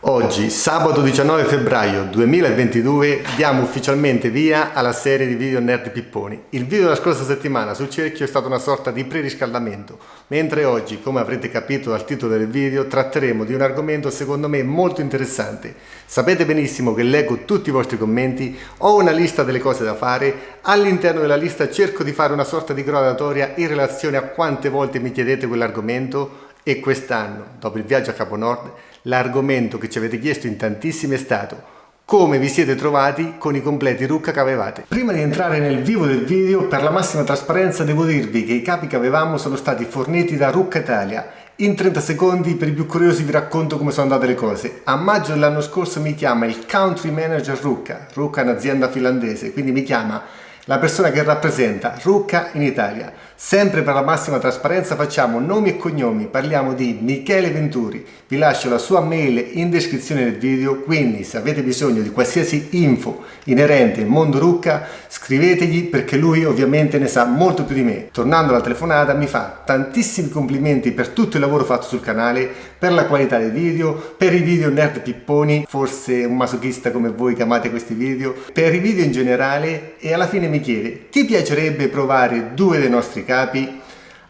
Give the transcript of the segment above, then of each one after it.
Oggi, sabato 19 febbraio 2022, diamo ufficialmente via alla serie di video Nerd Pipponi. Il video della scorsa settimana sul cerchio è stato una sorta di preriscaldamento, mentre oggi, come avrete capito dal titolo del video, tratteremo di un argomento secondo me molto interessante. Sapete benissimo che leggo tutti i vostri commenti, ho una lista delle cose da fare, all'interno della lista cerco di fare una sorta di graduatoria in relazione a quante volte mi chiedete quell'argomento. E quest'anno, dopo il viaggio a Capo Nord, l'argomento che ci avete chiesto in tantissimi è stato: come vi siete trovati con i completi Rucca che avevate? Prima di entrare nel vivo del video, per la massima trasparenza devo dirvi che i capi che avevamo sono stati forniti da Rucca Italia. In 30 secondi, per i più curiosi, vi racconto come sono andate le cose. A maggio dell'anno scorso mi chiama il Country Manager Rucca. Rucca è un'azienda finlandese, quindi mi chiama la persona che rappresenta Rucca in Italia. Sempre per la massima trasparenza facciamo nomi e cognomi, parliamo di Michele Venturi. Vi lascio la sua mail in descrizione del video, quindi se avete bisogno di qualsiasi info inerente al mondo Rucca, scrivetegli perché lui ovviamente ne sa molto più di me. Tornando alla telefonata, mi fa tantissimi complimenti per tutto il lavoro fatto sul canale, per la qualità dei video, per i video Nerd Pipponi, forse un masochista come voi che amate questi video, per i video in generale, e alla fine mi chiede: ti piacerebbe provare due dei nostri capi?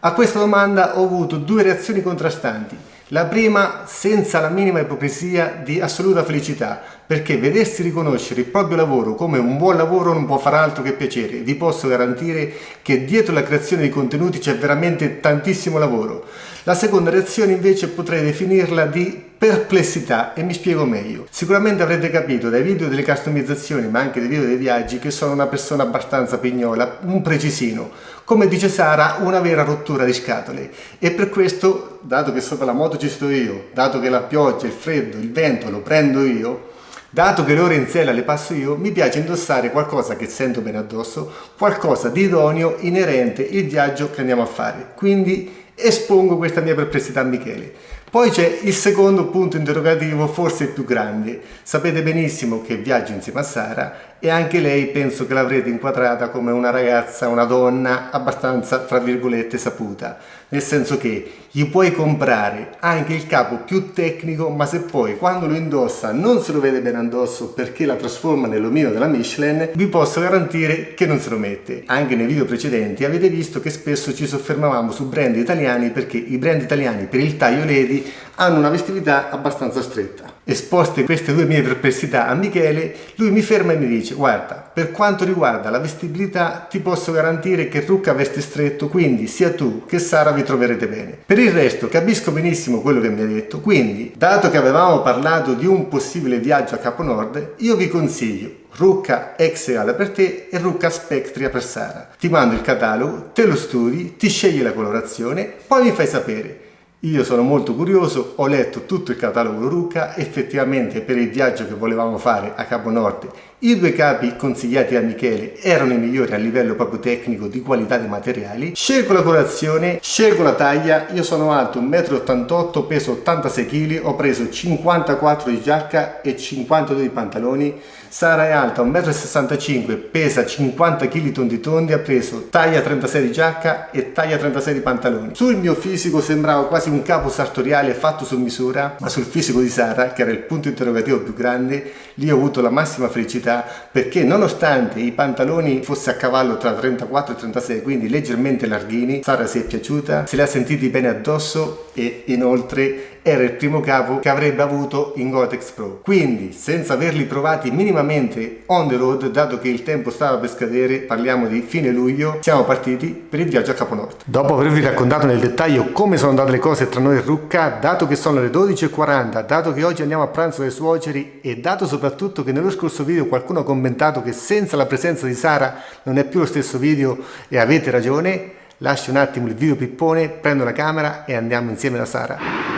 A questa domanda ho avuto due reazioni contrastanti. La prima, senza la minima ipocrisia, di assoluta felicità, perché vedersi riconoscere il proprio lavoro come un buon lavoro non può far altro che piacere. Vi posso garantire che dietro la creazione di contenuti c'è veramente tantissimo lavoro. La seconda reazione invece potrei definirla di perplessità, e mi spiego meglio. Sicuramente avrete capito dai video delle customizzazioni, ma anche dai video dei viaggi, che sono una persona abbastanza pignola, un precisino. Come dice Sara, una vera rottura di scatole. E per questo, dato che sopra la moto ci sto io, dato che la pioggia, il freddo, il vento lo prendo io, dato che le ore in sella le passo io, mi piace indossare qualcosa che sento bene addosso, qualcosa di idoneo inerente al viaggio che andiamo a fare. Quindi espongo questa mia perplessità a Michele. Poi c'è il secondo punto interrogativo, forse il più grande. Sapete benissimo che viaggio insieme a Sara e anche lei penso che l'avrete inquadrata come una ragazza, una donna abbastanza, tra virgolette, saputa. Nel senso che gli puoi comprare anche il capo più tecnico, ma se poi quando lo indossa non se lo vede bene addosso perché la trasforma nell'omino della Michelin, vi posso garantire che non se lo mette. Anche nei video precedenti avete visto che spesso ci soffermavamo su brand italiani, perché i brand italiani per il taglio lady hanno una vestibilità abbastanza stretta. Esposte queste due mie perplessità a Michele, lui mi ferma e mi dice: guarda, per quanto riguarda la vestibilità ti posso garantire che Rucca veste stretto, quindi sia tu che Sara vi troverete bene. Per il resto capisco benissimo quello che mi ha detto, quindi dato che avevamo parlato di un possibile viaggio a Capo Nord, io vi consiglio Rucca XL per te e Rucca Spectria per Sara. Ti mando il catalogo, te lo studi, ti scegli la colorazione, poi mi fai sapere. Io sono molto curioso, ho letto tutto il catalogo Rucca, effettivamente per il viaggio che volevamo fare a Capo Nord i due capi consigliati da Michele erano i migliori a livello proprio tecnico di qualità dei materiali. Scelgo la colorazione, scelgo la taglia, io sono alto 1,88 m, peso 86 kg, ho preso 54 di giacca e 52 di pantaloni. Sara è alta 1,65 m, pesa 50 kg tondi tondi, ha preso taglia 36 di giacca e taglia 36 di pantaloni. Sul mio fisico sembrava quasi un capo sartoriale fatto su misura, ma sul fisico di Sara, che era il punto interrogativo più grande, lì ho avuto la massima felicità, perché nonostante i pantaloni fosse a cavallo tra 34 e 36, quindi leggermente larghini, Sara si è piaciuta, se li ha sentiti bene addosso e inoltre era il primo capo che avrebbe avuto in Gore-Tex Pro. Quindi, senza averli provati minimamente on the road, dato che il tempo stava per scadere, parliamo di fine luglio, siamo partiti per il viaggio a Capo Nord. Dopo avervi raccontato nel dettaglio come sono andate le cose tra noi e Rucca, dato che sono le 12:40, dato che oggi andiamo a pranzo dai suoceri e dato soprattutto che nello scorso video qualcuno ha commentato che senza la presenza di Sara non è più lo stesso video, e avete ragione, lascio un attimo il video pippone, prendo la camera e andiamo insieme da Sara.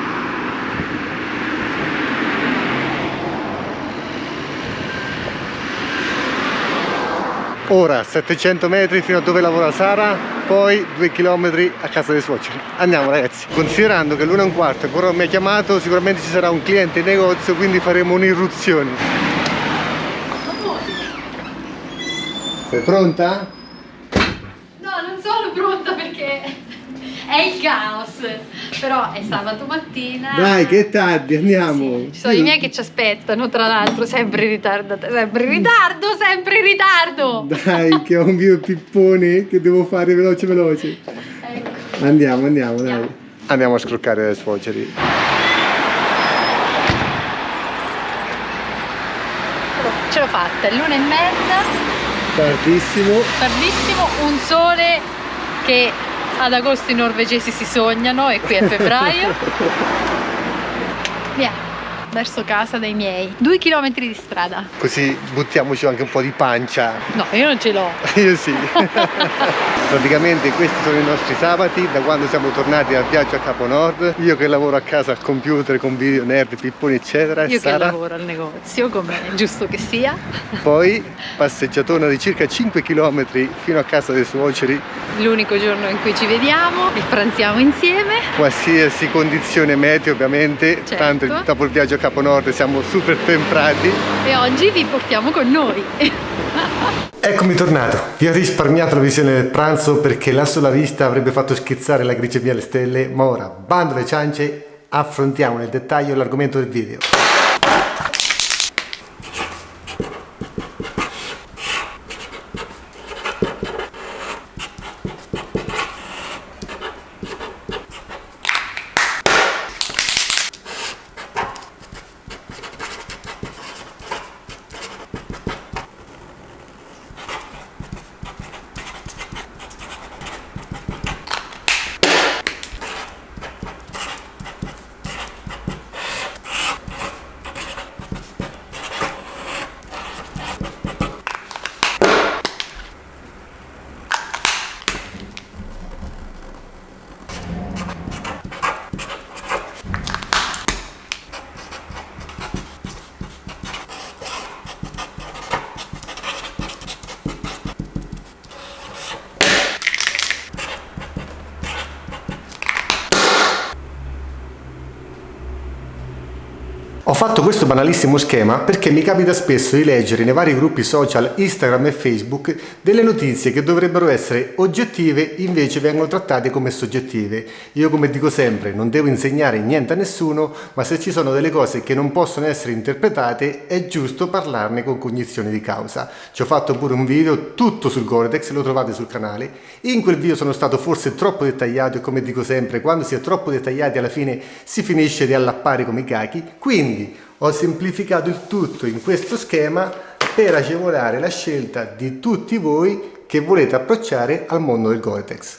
Ora 700 metri fino a dove lavora Sara, poi 2 km a casa dei suoceri. Andiamo ragazzi. Considerando che l'1:15 ancora non mi ha chiamato, sicuramente ci sarà un cliente in negozio, quindi faremo un'irruzione. Sei pronta? No, non sono pronta perché è il caos. Però è sabato mattina. Dai, che è tardi, andiamo. Sì, ci sono i miei che ci aspettano, tra l'altro, sempre in ritardo, sempre in ritardo, sempre in ritardo. Dai, che ho un video pippone che devo fare veloce. Ecco. Andiamo, dai. Andiamo a scroccare le suoceri. Ce l'ho fatta, è l'1:30. Tardissimo. Tardissimo, un sole che ad agosto i norvegesi si sognano e qui è febbraio. Via, verso casa dei miei. 2 chilometri di strada. Così buttiamoci anche un po' di pancia. No, io non ce l'ho. Io sì. Praticamente questi sono i nostri sabati da quando siamo tornati dal viaggio a Capo Nord. Io che lavoro a casa al computer con video nerd, pipponi eccetera. Io Sara, che lavoro al negozio, come è giusto che sia. Poi passeggiatona di circa 5 km fino a casa dei suoceri. L'unico giorno in cui ci vediamo e pranziamo insieme. Qualsiasi condizione meteo ovviamente, Certo. tanto dopo il viaggio a Capo Nord siamo super temprati. E oggi vi portiamo con noi. Eccomi tornato, vi ho risparmiato la visione del pranzo perché la sola vista avrebbe fatto schizzare la glicemia alle stelle, ma ora, bando alle ciance, affrontiamo nel dettaglio l'argomento del video. Ho fatto questo banalissimo schema perché mi capita spesso di leggere nei vari gruppi social Instagram e Facebook delle notizie che dovrebbero essere oggettive, invece vengono trattate come soggettive. Io, come dico sempre, non devo insegnare niente a nessuno, ma se ci sono delle cose che non possono essere interpretate è giusto parlarne con cognizione di causa. Ci ho fatto pure un video tutto sul Gore-Tex, lo trovate sul canale. In quel video sono stato forse troppo dettagliato e, come dico sempre, quando si è troppo dettagliati alla fine si finisce di allappare come i cachi, quindi ho semplificato il tutto in questo schema per agevolare la scelta di tutti voi che volete approcciare al mondo del Gore-Tex.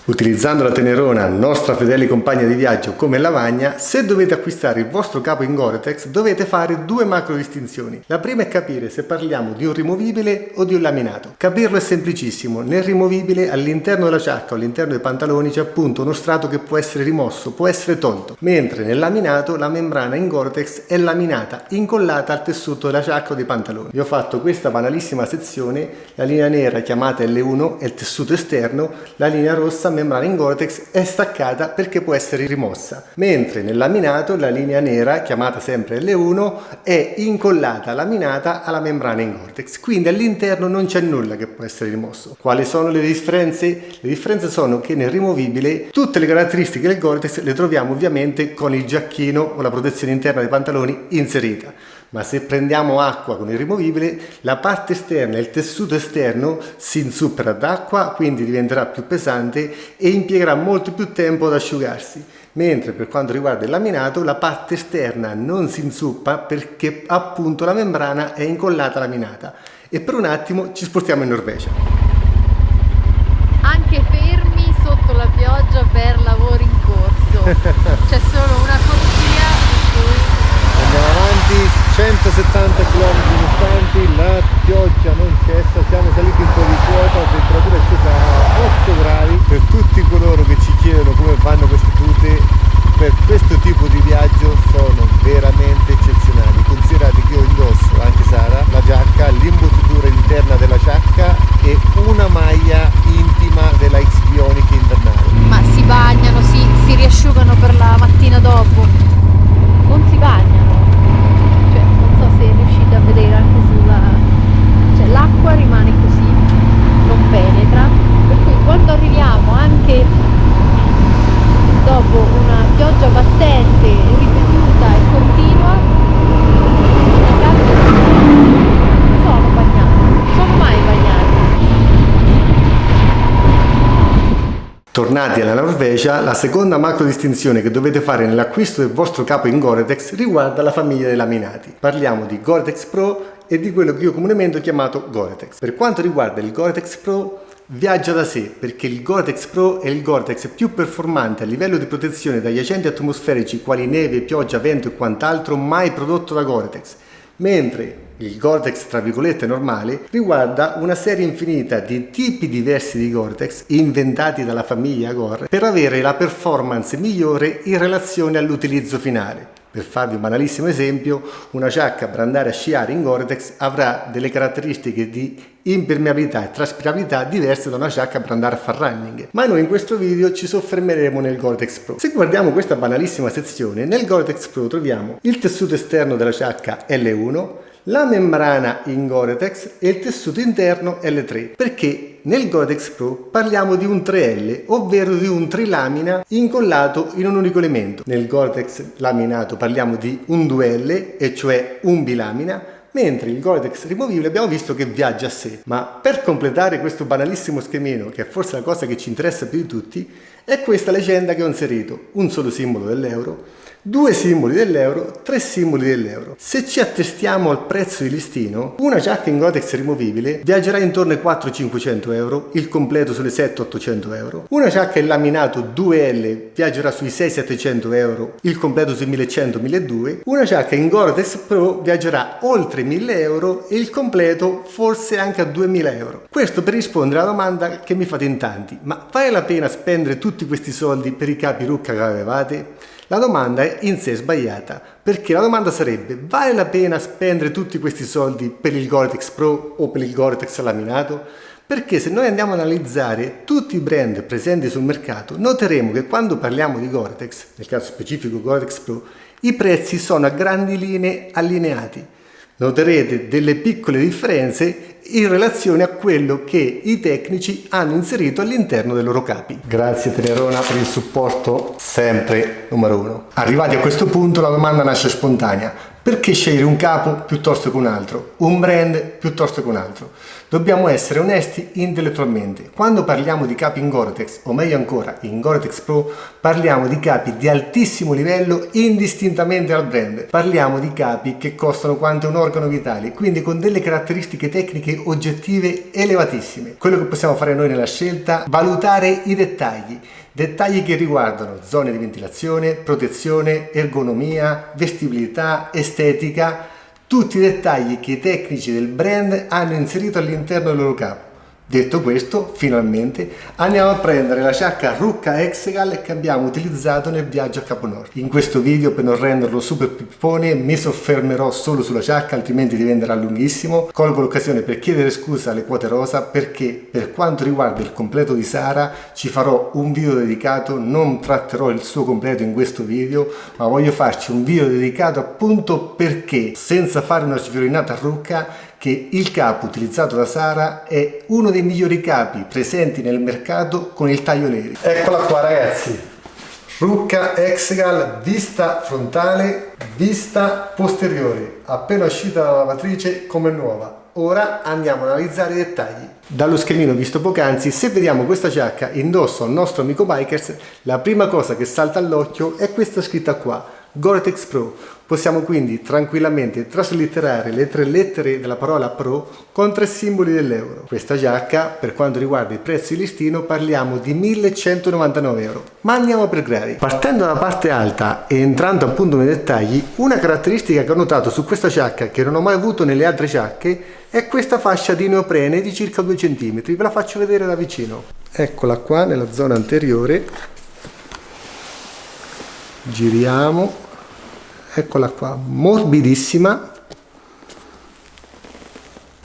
Utilizzando la Tenerona, nostra fedele compagna di viaggio come lavagna, se dovete acquistare il vostro capo in Gore-Tex dovete fare due macro distinzioni. La prima è capire se parliamo di un rimovibile o di un laminato. Capirlo è semplicissimo: nel rimovibile all'interno della giacca o all'interno dei pantaloni c'è appunto uno strato che può essere rimosso, può essere tolto, mentre nel laminato la membrana in Gore-Tex è laminata, incollata al tessuto della giacca o dei pantaloni. Vi ho fatto questa banalissima sezione: la linea nera chiamata L1 è il tessuto esterno, la linea rossa membrana in Gore-Tex è staccata perché può essere rimossa, mentre nel laminato la linea nera chiamata sempre L1 è incollata, laminata alla membrana in Gore-Tex, quindi all'interno non c'è nulla che può essere rimosso. Quali sono le differenze? Le differenze sono che nel rimovibile tutte le caratteristiche del Gore-Tex le troviamo ovviamente con il giacchino o la protezione interna dei pantaloni inserita. Ma se prendiamo acqua con il rimovibile, la parte esterna, il tessuto esterno si insuppera d'acqua, quindi diventerà più pesante e impiegherà molto più tempo ad asciugarsi. Mentre per quanto riguarda il laminato, la parte esterna non si insuppa perché appunto la membrana è incollata laminata. E per un attimo ci spostiamo in Norvegia. Anche fermi sotto la pioggia per lavori in corso. C'è solo una corsia in cui... Andiamo avanti, 170 km distanti, la pioggia non cessa, siamo saliti un po' di quota, la temperatura è scesa a 8 gradi. Per tutti coloro che ci chiedono come vanno queste tute, per questo tipo di viaggio sono veramente eccezionali. Considerate che io indosso, anche Sara, la giacca, l'imbottitura interna della giacca e una maglia intima della X-Bionic invernale. Ma si bagnano, si riasciugano per la mattina dopo. Non si bagnano. Cioè, non so se riuscite a vedere anche sulla... Cioè, l'acqua rimane Tornati alla Norvegia, la seconda macro distinzione che dovete fare nell'acquisto del vostro capo in Gore-Tex riguarda la famiglia dei laminati. Parliamo di Gore-Tex Pro e di quello che io comunemente ho chiamato Gore-Tex. Per quanto riguarda il Gore-Tex Pro, viaggia da sé, perché il Gore-Tex Pro è il Gore-Tex più performante a livello di protezione dagli agenti atmosferici quali neve, pioggia, vento e quant'altro mai prodotto da Gore-Tex, mentre il Gore-Tex tra virgolette normale riguarda una serie infinita di tipi diversi di Gore-Tex inventati dalla famiglia Gore per avere la performance migliore in relazione all'utilizzo finale. Per farvi un banalissimo esempio, una giacca per andare a sciare in Gore-Tex avrà delle caratteristiche di impermeabilità e traspirabilità diverse da una giacca per andare a far running. Ma noi in questo video ci soffermeremo nel Gore-Tex Pro. Se guardiamo questa banalissima sezione, nel Gore-Tex Pro troviamo il tessuto esterno della giacca L1, la membrana in Gore-Tex e il tessuto interno L3, perché nel Gore-Tex Pro parliamo di un 3L, ovvero di un trilamina incollato in un unico elemento. Nel Gore-Tex laminato parliamo di un 2L, e cioè un bilamina, mentre il Gore-Tex rimovibile abbiamo visto che viaggia a sé. Ma per completare questo banalissimo schemino, che è forse la cosa che ci interessa più di tutti, è questa leggenda che ho inserito: un solo simbolo dell'euro, 2 simboli dell'euro, 3 simboli dell'euro. Se ci attestiamo al prezzo di listino, una giacca in Gore-Tex rimovibile viaggerà intorno ai 400-500 euro, il completo sulle 700-800 euro. Una giacca in laminato 2L viaggerà sui 600-700 euro, il completo sui 1100-1200. Una giacca in Gore-Tex Pro viaggerà oltre 1000 euro e il completo forse anche a 2000 euro. Questo per rispondere alla domanda che mi fate in tanti: ma vale la pena spendere tutti questi soldi per i capi rucca che avevate? La domanda è in sé sbagliata, perché la domanda sarebbe: vale la pena spendere tutti questi soldi per il Gore-Tex Pro o per il Gore-Tex laminato? Perché se noi andiamo ad analizzare tutti i brand presenti sul mercato, noteremo che quando parliamo di Gore-Tex, nel caso specifico Gore-Tex Pro, i prezzi sono a grandi linee allineati. Noterete delle piccole differenze in relazione a quello che i tecnici hanno inserito all'interno dei loro capi. Grazie Tenerona per il supporto sempre numero 1. Arrivati a questo punto la domanda nasce spontanea: perché scegliere un capo piuttosto che un altro, un brand piuttosto che un altro? Dobbiamo essere onesti intellettualmente. Quando parliamo di capi in Gore-Tex, o meglio ancora in Gore-Tex Pro, parliamo di capi di altissimo livello indistintamente dal brand. Parliamo di capi che costano quanto un organo vitale, quindi con delle caratteristiche tecniche oggettive elevatissime. Quello che possiamo fare noi nella scelta: valutare i dettagli che riguardano zone di ventilazione, protezione, ergonomia, vestibilità, estetica, tutti i dettagli che i tecnici del brand hanno inserito all'interno del loro capo. Detto questo, finalmente andiamo a prendere la giacca Rucca Hexagal che abbiamo utilizzato nel viaggio a Capo Nord. In questo video, per non renderlo super pippone, mi soffermerò solo sulla giacca, altrimenti diventerà lunghissimo. Colgo l'occasione per chiedere scusa alle quote rosa, perché per quanto riguarda il completo di Sara ci farò un video dedicato. Non tratterò il suo completo in questo video, ma voglio farci un video dedicato appunto perché, senza fare una sviolinata a Rucca, che il capo utilizzato da Sara è uno dei migliori capi presenti nel mercato con il taglio Levi. Eccola qua ragazzi, Rucca Hexagal, vista frontale, vista posteriore, appena uscita dalla lavatrice come nuova. Ora andiamo ad analizzare i dettagli. Dallo schemino visto poc'anzi, se vediamo questa giacca indosso al nostro amico Bikers, la prima cosa che salta all'occhio è questa scritta qua: Gore-Tex Pro. Possiamo quindi tranquillamente traslitterare le 3 lettere della parola Pro con 3 simboli dell'euro. Questa giacca, per quanto riguarda il prezzo di listino, parliamo di 1199 euro. Ma andiamo per gradi. Partendo dalla parte alta e entrando appunto nei dettagli, una caratteristica che ho notato su questa giacca che non ho mai avuto nelle altre giacche è questa fascia di neoprene di circa 2 cm. Ve la faccio vedere da vicino. Eccola qua nella zona anteriore. Giriamo. Eccola qua, morbidissima.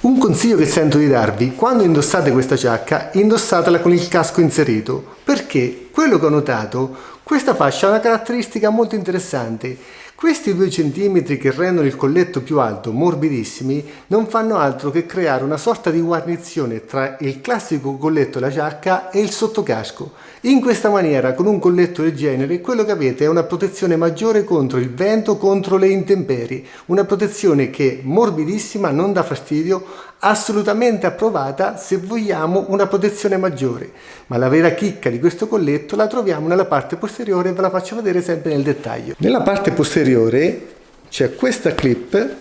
Un consiglio che sento di darvi: quando indossate questa giacca, indossatela con il casco inserito, perché quello che ho notato, questa fascia ha una caratteristica molto interessante. Questi 2 cm che rendono il colletto più alto, morbidissimi, non fanno altro che creare una sorta di guarnizione tra il classico colletto della giacca e il sottocasco. In questa maniera, con un colletto del genere, quello che avete è una protezione maggiore contro il vento, contro le intemperie, una protezione che, morbidissima, non dà fastidio, assolutamente approvata se vogliamo una protezione maggiore, ma la vera chicca di questo colletto la troviamo nella parte posteriore e ve la faccio vedere sempre nel dettaglio. Nella parte posteriore c'è questa clip,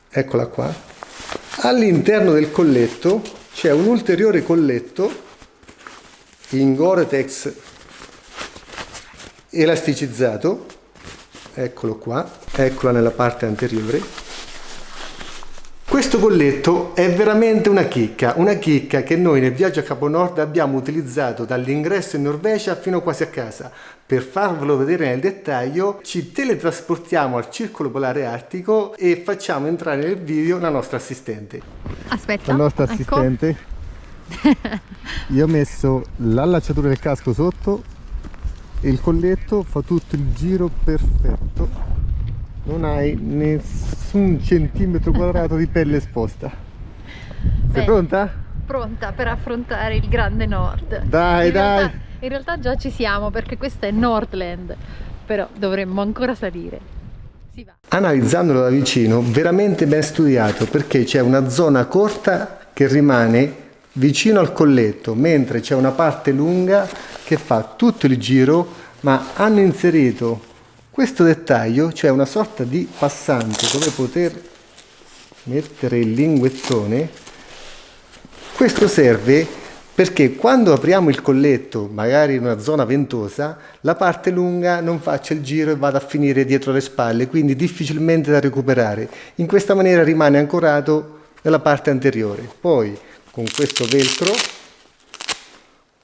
eccola qua, all'interno del colletto c'è un ulteriore colletto in Gore-Tex elasticizzato, eccolo qua, eccola nella parte anteriore. Questo colletto è veramente una chicca che noi nel viaggio a Capo Nord abbiamo utilizzato dall'ingresso in Norvegia fino quasi a casa. Per farvelo vedere nel dettaglio ci teletrasportiamo al circolo polare artico e facciamo entrare nel video la nostra assistente. Aspetta, La nostra ecco. assistente. Io ho messo l'allacciatura del casco sotto e il colletto fa tutto il giro perfetto, non hai nessun centimetro quadrato di pelle esposta. Sei pronta? Pronta per affrontare il grande nord. Dai, In realtà già ci siamo, perché questa è Nordland, però dovremmo ancora salire. Si va. Analizzandolo da vicino, veramente ben studiato, perché c'è una zona corta che rimane vicino al colletto, mentre c'è una parte lunga che fa tutto il giro, ma hanno inserito questo dettaglio, cioè una sorta di passante dove poter mettere il linguettone. Questo serve perché quando apriamo il colletto, magari in una zona ventosa, la parte lunga non faccia il giro e vada a finire dietro le spalle, quindi difficilmente da recuperare. In questa maniera rimane ancorato nella parte anteriore. Poi con questo velcro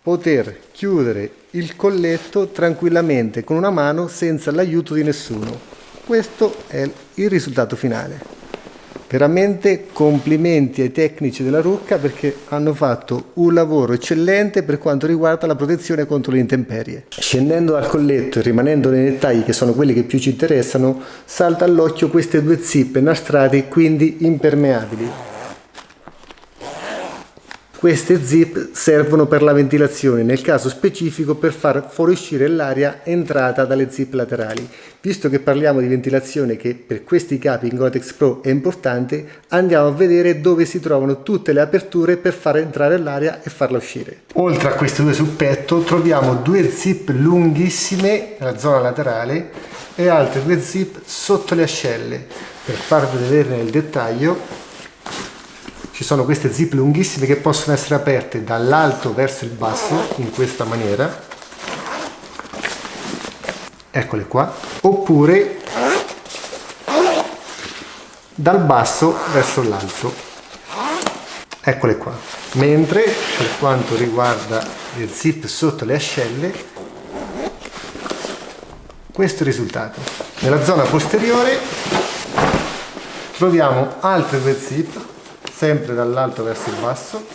poter chiudere il colletto tranquillamente con una mano senza l'aiuto di nessuno. Questo è il risultato finale. Veramente complimenti ai tecnici della Rucca, perché hanno fatto un lavoro eccellente per quanto riguarda la protezione contro le intemperie. Scendendo dal colletto e rimanendo nei dettagli che sono quelli che più ci interessano, salta all'occhio queste due zip nastrate, quindi impermeabili. Queste zip servono per la ventilazione, nel caso specifico per far fuoriuscire l'aria entrata dalle zip laterali. Visto che parliamo di ventilazione, che per questi capi in Gore-Tex Pro è importante, andiamo a vedere dove si trovano tutte le aperture per far entrare l'aria e farla uscire. Oltre a queste due sul petto troviamo due zip lunghissime nella zona laterale e altre due zip sotto le ascelle. Per farvi vedere nel dettaglio, ci sono queste zip lunghissime che possono essere aperte dall'alto verso il basso in questa maniera, eccole qua, oppure dal basso verso l'alto, eccole qua. Mentre per quanto riguarda le zip sotto le ascelle, questo è il risultato. Nella zona posteriore troviamo altre due zip sempre dall'alto verso il basso,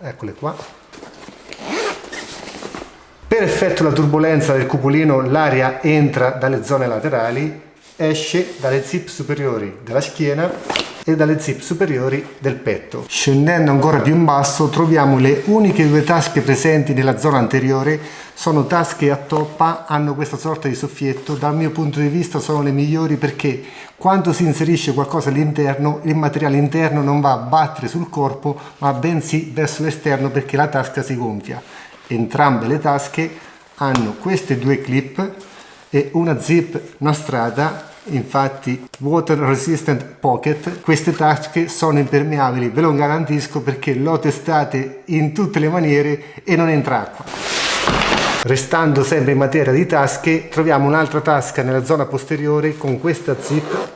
eccole qua. Per effetto della turbolenza del cupolino l'aria entra dalle zone laterali, esce dalle zip superiori della schiena e dalle zip superiori del petto. Scendendo ancora più in basso troviamo le uniche due tasche presenti nella zona anteriore, sono tasche a toppa, hanno questa sorta di soffietto, dal mio punto di vista sono le migliori perché quando si inserisce qualcosa all'interno, il materiale interno non va a battere sul corpo ma bensì verso l'esterno, perché la tasca si gonfia. Entrambe le tasche hanno queste due clip e una zip nastrata, infatti water resistant pocket. Queste tasche sono impermeabili, ve lo garantisco, perché l'ho testate in tutte le maniere e non entra acqua. Restando sempre in materia di tasche, troviamo un'altra tasca nella zona posteriore con questa zip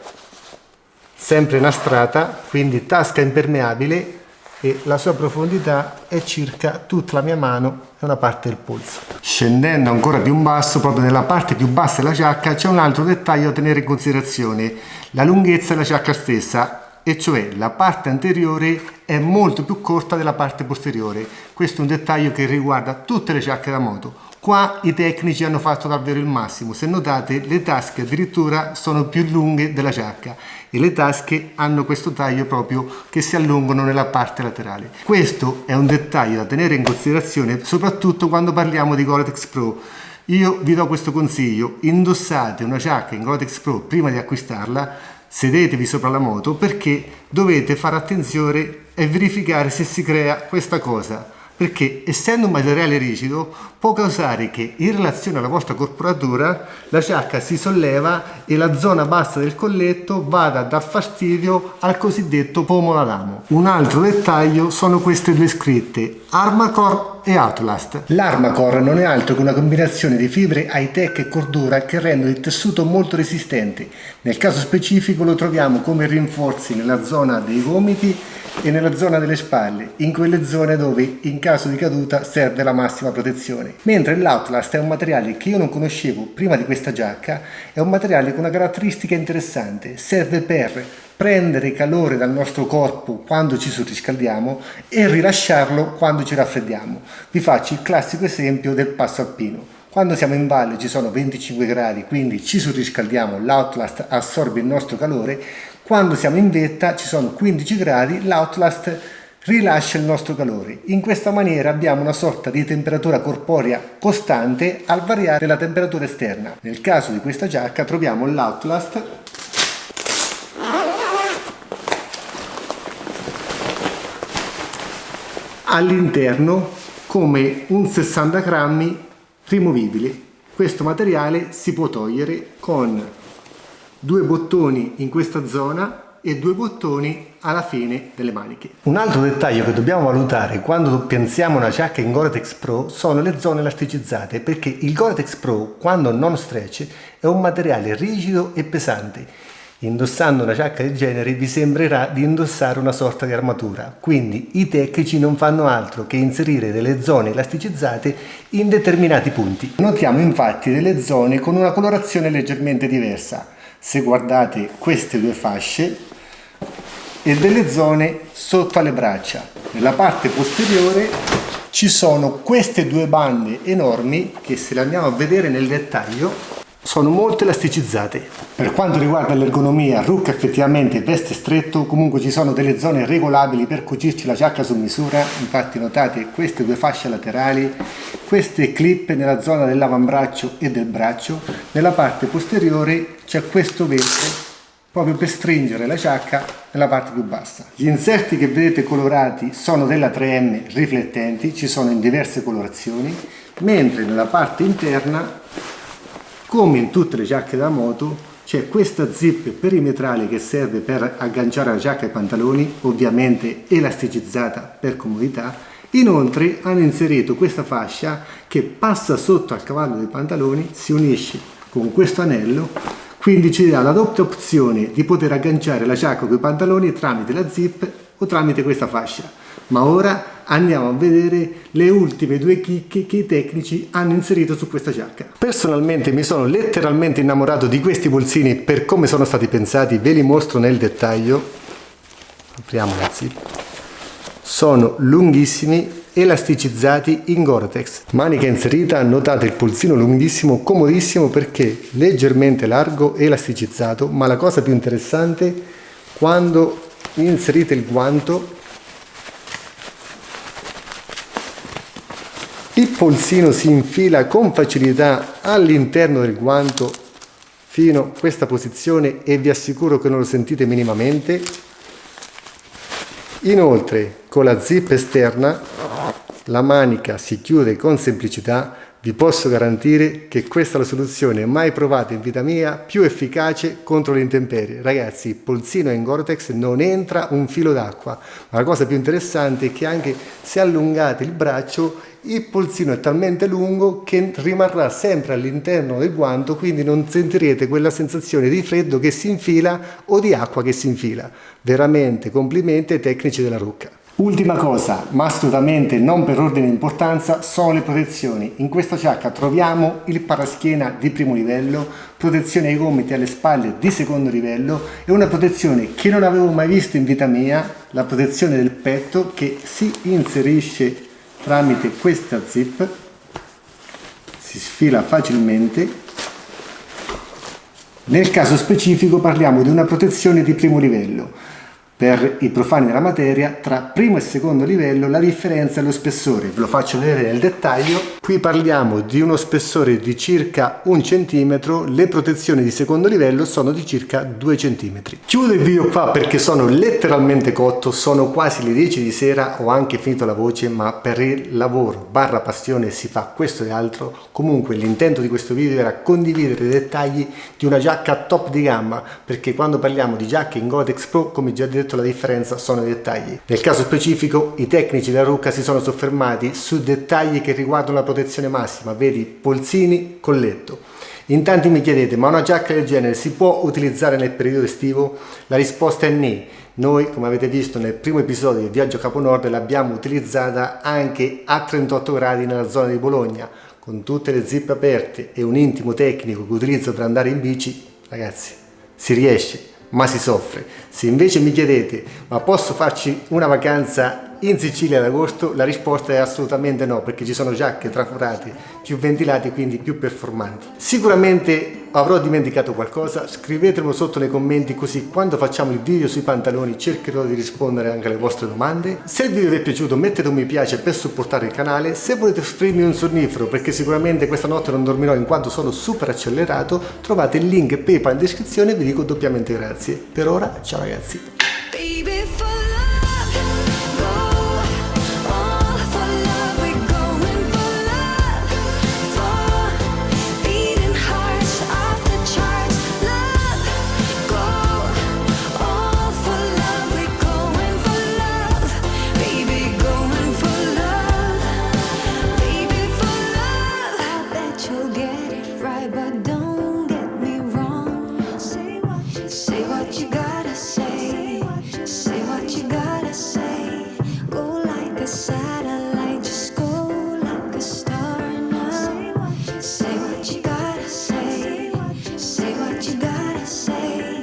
sempre nastrata, quindi tasca impermeabile, e la sua profondità è circa tutta la mia mano e una parte del polso. Scendendo ancora più in basso, proprio nella parte più bassa della giacca, c'è un altro dettaglio da tenere in considerazione: la lunghezza della giacca stessa, e cioè la parte anteriore è molto più corta della parte posteriore. Questo è un dettaglio che riguarda tutte le giacche da moto. Qua i tecnici hanno fatto davvero il massimo. Se notate, le tasche addirittura sono più lunghe della giacca e le tasche hanno questo taglio proprio che si allungano nella parte laterale. Questo è un dettaglio da tenere in considerazione soprattutto quando parliamo di Gore-Tex Pro. Io vi do questo consiglio: indossate una giacca in Gore-Tex Pro prima di acquistarla, sedetevi sopra la moto, perché dovete fare attenzione e verificare se si crea questa cosa, perché essendo un materiale rigido può causare che in relazione alla vostra corporatura la giacca si solleva e la zona bassa del colletto vada a dar fastidio al cosiddetto pomo d'Adamo. Un altro dettaglio sono queste due scritte, Armacore e Outlast. L'Armacore non è altro che una combinazione di fibre high-tech e cordura che rendono il tessuto molto resistente. Nel caso specifico lo troviamo come rinforzi nella zona dei gomiti e nella zona delle spalle, in quelle zone dove in caso di caduta serve la massima protezione. Mentre l'Outlast è un materiale che io non conoscevo prima di questa giacca, è un materiale con una caratteristica interessante, serve per prendere calore dal nostro corpo quando ci surriscaldiamo e rilasciarlo quando ci raffreddiamo. Vi faccio il classico esempio del passo alpino. Quando siamo in valle ci sono 25 gradi, quindi ci surriscaldiamo, l'Outlast assorbe il nostro calore. Quando siamo in vetta ci sono 15 gradi, l'Outlast rilascia il nostro calore. In questa maniera abbiamo una sorta di temperatura corporea costante al variare la temperatura esterna. Nel caso di questa giacca troviamo l'Outlast all'interno come un 60 grammi rimovibile. Questo materiale si può togliere con 2 bottoni in questa zona e 2 bottoni alla fine delle maniche. Un altro dettaglio che dobbiamo valutare quando pensiamo a una giacca in Gore-Tex Pro sono le zone elasticizzate, perché il Gore-Tex Pro, quando non stretch, è un materiale rigido e pesante. Indossando una giacca del genere vi sembrerà di indossare una sorta di armatura, quindi i tecnici non fanno altro che inserire delle zone elasticizzate in determinati punti. Notiamo infatti delle zone con una colorazione leggermente diversa. Se guardate queste due fasce e delle zone sotto alle braccia. Nella parte posteriore ci sono queste due bande enormi che, se le andiamo a vedere nel dettaglio, sono molto elasticizzate. Per quanto riguarda l'ergonomia, Rook effettivamente veste stretto, comunque ci sono delle zone regolabili per cucirci la giacca su misura. Infatti notate queste due fasce laterali, queste clip nella zona dell'avambraccio e del braccio. Nella parte posteriore c'è questo vetro proprio per stringere la giacca nella parte più bassa. Gli inserti che vedete colorati sono della 3M riflettenti, ci sono in diverse colorazioni, mentre nella parte interna, come in tutte le giacche da moto, c'è questa zip perimetrale che serve per agganciare la giacca ai pantaloni, ovviamente elasticizzata per comodità. Inoltre hanno inserito questa fascia che passa sotto al cavallo dei pantaloni, si unisce con questo anello, quindi ci dà la doppia opzione di poter agganciare la giacca con i pantaloni tramite la zip o tramite questa fascia. Ma ora andiamo a vedere le ultime due chicche che i tecnici hanno inserito su questa giacca. Personalmente mi sono letteralmente innamorato di questi polsini per come sono stati pensati, ve li mostro nel dettaglio. Apriamo la zip. Sono lunghissimi, elasticizzati in Gore-Tex. Manica inserita, notate il polsino lunghissimo, comodissimo perché leggermente largo e elasticizzato, ma la cosa più interessante, quando inserite il guanto, il polsino si infila con facilità all'interno del guanto fino a questa posizione e vi assicuro che non lo sentite minimamente. Inoltre, con la zip esterna, la manica si chiude con semplicità. Vi posso garantire che questa è la soluzione mai provata in vita mia, più efficace contro le intemperie. Ragazzi, il polsino in Gore-Tex non entra un filo d'acqua, ma la cosa più interessante è che anche se allungate il braccio, il polsino è talmente lungo che rimarrà sempre all'interno del guanto, quindi non sentirete quella sensazione di freddo che si infila o di acqua che si infila. Veramente complimenti ai tecnici della Rook. Ultima cosa, ma assolutamente non per ordine di importanza, sono le protezioni. In questa giacca troviamo il paraschiena di primo livello, protezione ai gomiti e alle spalle di secondo livello e una protezione che non avevo mai visto in vita mia, la protezione del petto che si inserisce tramite questa zip, si sfila facilmente. Nel caso specifico parliamo di una protezione di primo livello. per i profani della materia, tra primo e secondo livello la differenza è lo spessore. Ve lo faccio vedere nel dettaglio. Qui parliamo di uno spessore di circa 1 centimetro, le protezioni di secondo livello sono di circa 2 centimetri. Chiudo il video qua perché sono letteralmente cotto, sono quasi le 10 di sera, ho anche finito la voce, ma per il lavoro barra passione si fa questo e altro. Comunque l'intento di questo video era condividere i dettagli di una giacca top di gamma, perché quando parliamo di giacche in Gore-Tex Pro, come già detto, la differenza sono i dettagli. Nel caso specifico i tecnici della Ruka si sono soffermati su dettagli che riguardano la protezione massima, vedi polsini, colletto. In tanti mi chiedete, ma una giacca del genere si può utilizzare nel periodo estivo? La risposta è no. Noi, come avete visto nel primo episodio di Viaggio Capo Nord, l'abbiamo utilizzata anche a 38 gradi nella zona di Bologna, con tutte le zip aperte e un intimo tecnico che utilizzo per andare in bici. Ragazzi, si riesce, ma si soffre. Se invece mi chiedete, ma posso farci una vacanza in Sicilia ad agosto? La risposta è assolutamente no, perché ci sono giacche traforate, più ventilate, quindi più performanti. Sicuramente avrò dimenticato qualcosa, scrivetemelo sotto nei commenti, così quando facciamo il video sui pantaloni cercherò di rispondere anche alle vostre domande. Se il video vi è piaciuto mettete un mi piace per supportare il canale. Se volete offrirmi un sonnifero, perché sicuramente questa notte non dormirò in quanto sono super accelerato, trovate il link PayPal in descrizione e vi dico doppiamente grazie. Per ora, ciao ragazzi.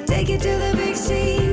Take it to the big sea.